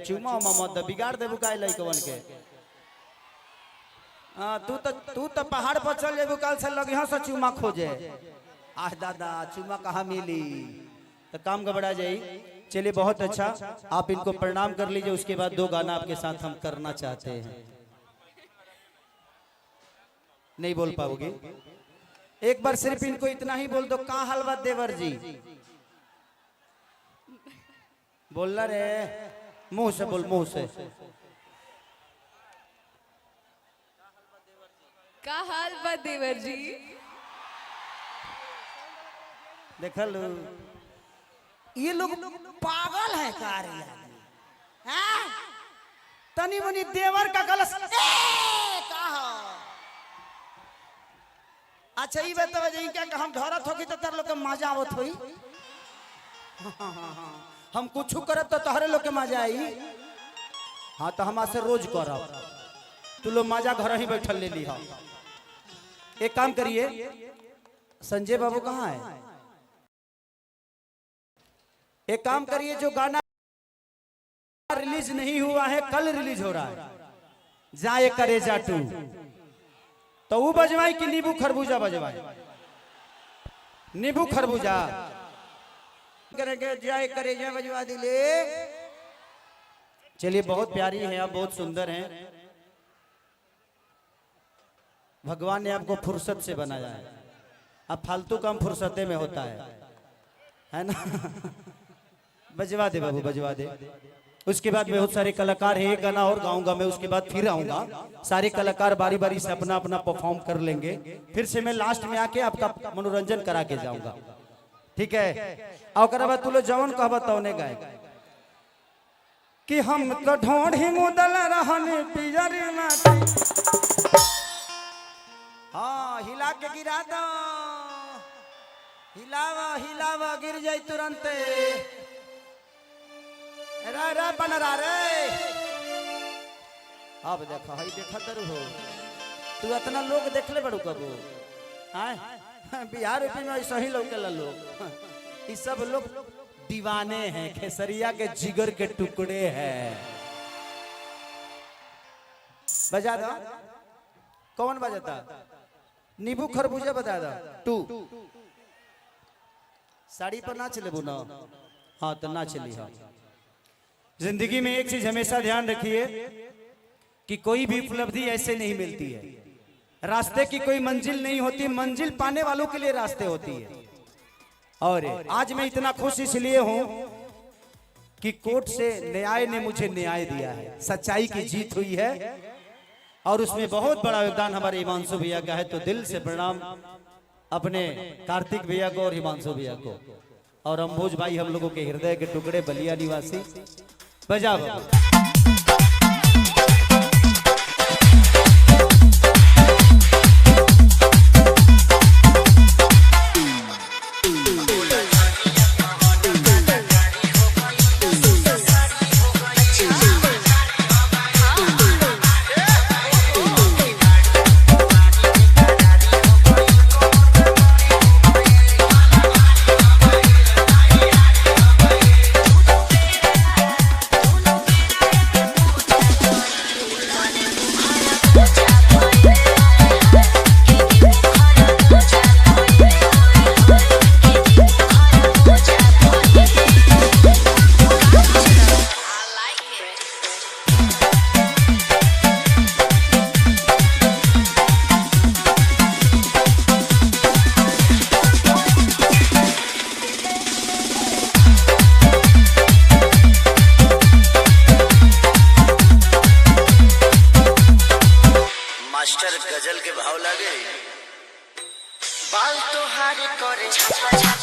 चुमा उमा मत दे, बिगाड़ देबू काहे लइकवन के। तू तो पहाड़ पर चल जेबू, काल से लग यहाँ से चुमा खोजे। आह दादा चुमा कहाँ मिली, तो काम गबड़ा जाई। चलिए बहुत अच्छा, आप इनको प्रणाम कर लीजिए। उसके बाद दो गाना आपके साथ हम करना चाहते हैं। नहीं बोल पाओगे, एक बार सिर्फ इनको इतना ही बोल दो, कहाँ हलवा देवर जी, बोलना रे, मुंह से बोल, मुंह से। का हाल बा देवर जी। देखा लो, ये लोग पागल है कार्य, तनी मनी देवर का कलश अच्छा ये बताओ जी, क्या हम धरत होगी तो तार लोग के मजा आवत होई। हम कुछ करब तो तोहरे लोग के मजा आई। हाँ तो हम से रोज करब, तू लोग मजा घर ही बैठल ले ली। एक काम करिए, संजय बाबू कहाँ है, एक काम करिए, जो गाना रिलीज नहीं हुआ है कल रिलीज हो रहा है, जाए करेजा 2, तो वो बजवाई कि नींबू खरबूजा बजवाई। नींबू खरबूजा करेंगे, जाए करेजा बजवा दिले। चलिए बहुत प्यारी है आप, बहुत सुंदर हैं। भगवान ने आपको फुर्सत से बनाया है, अब फालतू काम फुर्सते में होता है ना। बजवा दे बाबू, बजवा दे। उसके बाद बहुत सारे कलाकार हैं, एक गाना और गाऊंगा मैं, उसके बाद फिर आऊंगा। सारे कलाकार बारी बारी से अपना अपना परफॉर्म कर लेंगे, फिर से मैं लास्ट में आके आपका मनोरंजन करा के जाऊंगा, ठीक है। और बाद तू लोग जवन कह बताओ ने गाए कि हम तो ढोढ़ी मुदल रहने पिजरी माटी। हाँ हिला के गिरा दो, हिलावा हिलावा गिर जाए तुरंत। रा बन रहा रे, अब देखा हई देखा दरू हो, तू इतना लोग देख ले बड़ू कबू। बिहार यूपी में ऐसा ही लोग लोग, ये सब लोग दीवाने हैं, खेसरिया के जिगर के टुकड़े हैं। बजा दो, कौन बजाता? नींबू खरबूजा बजा दो 2। साड़ी पर ना चले बुना, हाँ तो ना चली। हाँ जिंदगी में एक चीज हमेशा ध्यान रखिए कि कोई भी उपलब्धि ऐसे नहीं मिलती है, रास्ते की कोई मंजिल नहीं होती, मंजिल पाने वालों के लिए रास्ते होती है। और आज मैं इतना खुश इसलिए हूं कि कोर्ट से न्याय ने मुझे न्याय दिया है, सच्चाई की जीत हुई है, और उसमें बहुत बड़ा योगदान हमारे हिमांशु भैया का है। तो दिल से प्रणाम अपने कार्तिक भैया को और हिमांशु भैया को, और अंबोज भाई हम लोगों के हृदय के टुकड़े, बलिया निवासी। बजा गजल के भाव लागे, बाल तो हारे करे छापा छापा।